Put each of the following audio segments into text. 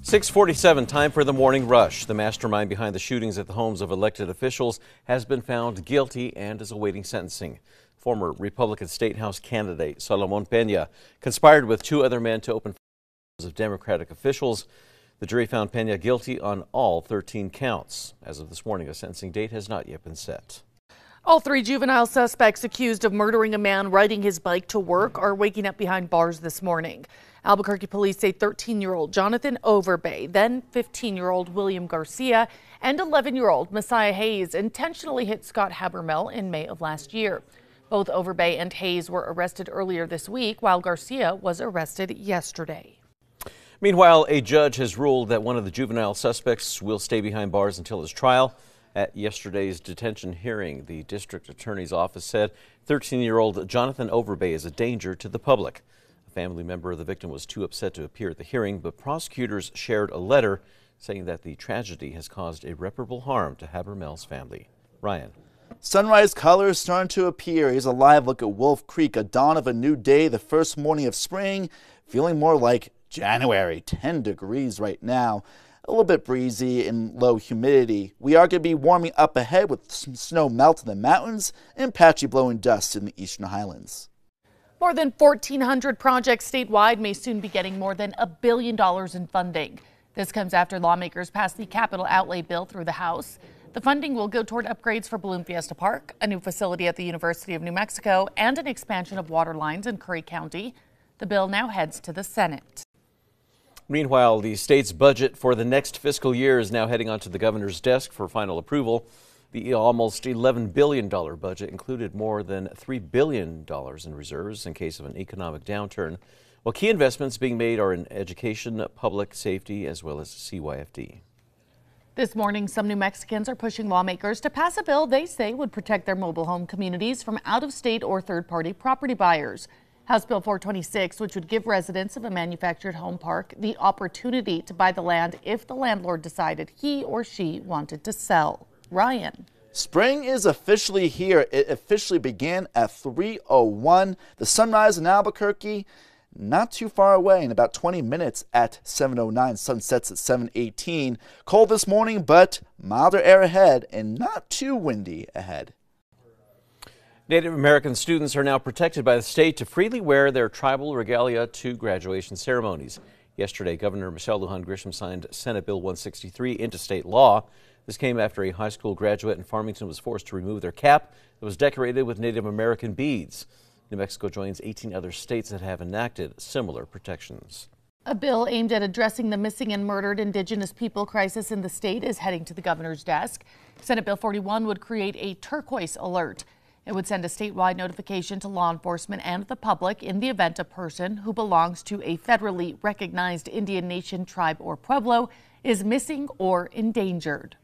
6:47, time for the morning rush. The mastermind behind the shootings at the homes of elected officials has been found guilty and is awaiting sentencing. Former Republican State House candidate Pena conspired with two other men to open fires of Democratic officials. The jury found Pena guilty on all 13 counts. As of this morning, a sentencing date has not yet been set. All three juvenile suspects accused of murdering a man riding his bike to work are waking up behind bars this morning. Albuquerque police say 13-year-old Jonathan Overbay, then 15-year-old William Garcia, and 11-year-old Messiah Hayes intentionally hit Scott Habermel in May of last year. Both Overbay and Hayes were arrested earlier this week, while Garcia was arrested yesterday. Meanwhile, a judge has ruled that one of the juvenile suspects will stay behind bars until his trial. At yesterday's detention hearing, the district attorney's office said 13-year-old Jonathan Overbay is a danger to the public. A family member of the victim was too upset to appear at the hearing, but prosecutors shared a letter saying that the tragedy has caused irreparable harm to Habermel's family. Ryan. Sunrise colors starting to appear. Here's a live look at Wolf Creek, a dawn of a new day, the first morning of spring, feeling more like January. 10 degrees right now. A little bit breezy and low humidity. We are going to be warming up ahead with some snow melt in the mountains and patchy blowing dust in the eastern highlands. More than 1,400 projects statewide may soon be getting more than $1 billion in funding. This comes after lawmakers passed the capital outlay bill through the House. The funding will go toward upgrades for Balloon Fiesta Park, a new facility at the University of New Mexico, and an expansion of water lines in Curry County. The bill now heads to the Senate. Meanwhile, the state's budget for the next fiscal year is now heading onto the governor's desk for final approval. The almost $11 billion budget included more than $3 billion in reserves in case of an economic downturn, while key investments being made are in education, public safety, as well as CYFD. This morning, some New Mexicans are pushing lawmakers to pass a bill they say would protect their mobile home communities from out-of-state or third-party property buyers. House Bill 426, which would give residents of a manufactured home park the opportunity to buy the land if the landlord decided he or she wanted to sell. Ryan. Spring is officially here. It officially began at 3:01. The sunrise in Albuquerque, not too far away, in about 20 minutes at 7:09. Sun sets at 7:18. Cold this morning, but milder air ahead and not too windy ahead. Native American students are now protected by the state to freely wear their tribal regalia to graduation ceremonies. Yesterday, Governor Michelle Lujan Grisham signed Senate Bill 163 into state law. This came after a high school graduate in Farmington was forced to remove their cap that was decorated with Native American beads. New Mexico joins 18 other states that have enacted similar protections. A bill aimed at addressing the missing and murdered Indigenous people crisis in the state is heading to the governor's desk. Senate Bill 41 would create a turquoise alert. It would send a statewide notification to law enforcement and the public in the event a person who belongs to a federally recognized Indian nation, tribe, or pueblo is missing or endangered.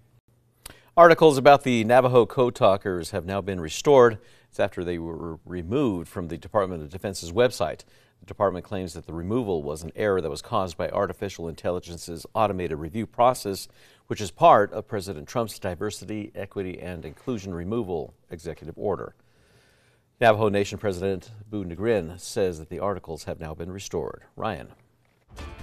Articles about the Navajo Code Talkers have now been restored. It's after they were removed from the Department of Defense's website. The department claims that the removal was an error that was caused by artificial intelligence's automated review process, which is part of President Trump's Diversity, Equity, and Inclusion Removal Executive Order. Navajo Nation President Boo Negrin says that the articles have now been restored. Ryan.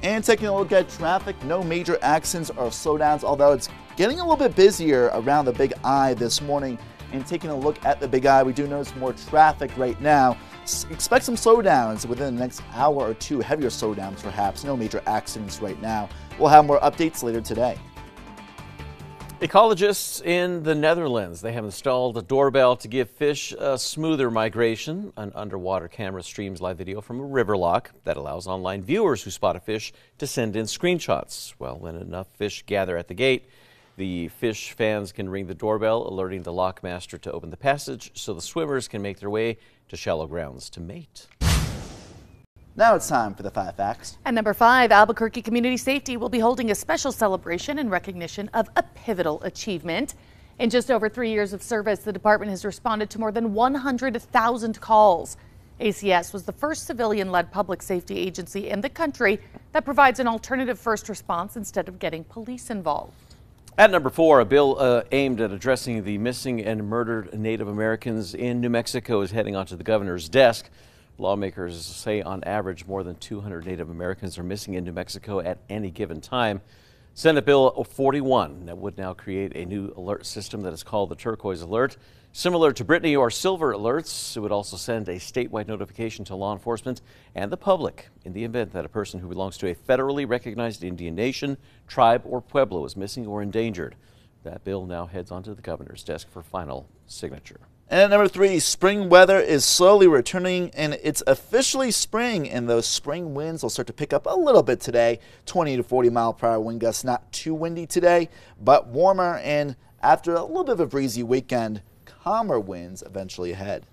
And taking a look at traffic, no major accidents or slowdowns, although it's getting a little bit busier around the Big I this morning. And taking a look at the Big I, we do notice more traffic right now. Expect some slowdowns within the next hour or two, heavier slowdowns perhaps. No major accidents right now. We'll have more updates later today. Ecologists in the Netherlands, they have installed a doorbell to give fish a smoother migration. An underwater camera streams live video from a river lock that allows online viewers who spot a fish to send in screenshots. Well, when enough fish gather at the gate, the fish fans can ring the doorbell, alerting the lock master to open the passage so the swimmers can make their way to shallow grounds to mate. Now it's time for the 5 facts. And number 5, Albuquerque Community Safety will be holding a special celebration in recognition of a pivotal achievement. In just over 3 years of service, the department has responded to more than 100,000 calls. ACS was the first civilian-led public safety agency in the country that provides an alternative first response instead of getting police involved. At number 4, a bill aimed at addressing the missing and murdered Native Americans in New Mexico is heading onto the governor's desk. Lawmakers say on average more than 200 Native Americans are missing in New Mexico at any given time. Senate Bill 41 that would now create a new alert system that is called the Turquoise Alert. Similar to Brittany or Silver alerts, it would also send a statewide notification to law enforcement and the public in the event that a person who belongs to a federally recognized Indian nation, tribe, or pueblo is missing or endangered. That bill now heads onto the governor's desk for final signature. And at number 3, spring weather is slowly returning, and it's officially spring, and those spring winds will start to pick up a little bit today. 20 to 40 mile per hour wind gusts, not too windy today, but warmer, and after a little bit of a breezy weekend, calmer winds eventually ahead.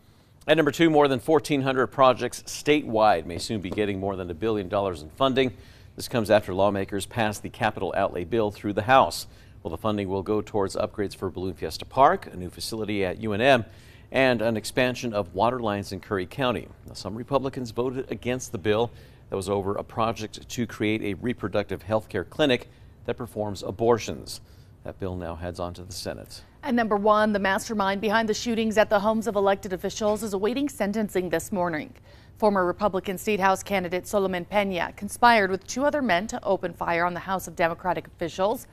At number 2, more than 1,400 projects statewide may soon be getting more than $1 billion in funding. This comes after lawmakers passed the capital outlay bill through the House. Well, the funding will go towards upgrades for Balloon Fiesta Park, a new facility at UNM, and an expansion of water lines in Curry County. Now, some Republicans voted against the bill that was over a project to create a reproductive health care clinic that performs abortions. That bill now heads on to the Senate. And number 1, the mastermind behind the shootings at the homes of elected officials is awaiting sentencing this morning. Former Republican State House candidate Pena conspired with 2 other men to open fire on the house of Democratic officials.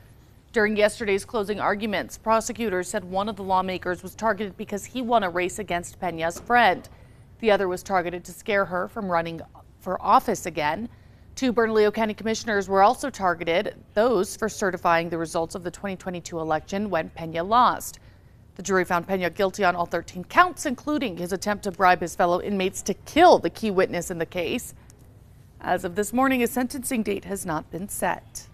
During yesterday's closing arguments, prosecutors said one of the lawmakers was targeted because he won a race against Pena's friend. The other was targeted to scare her from running for office again. 2 Bernalillo County commissioners were also targeted, those for certifying the results of the 2022 election when Pena lost. The jury found Pena guilty on all 13 counts, including his attempt to bribe his fellow inmates to kill the key witness in the case. As of this morning, a sentencing date has not been set.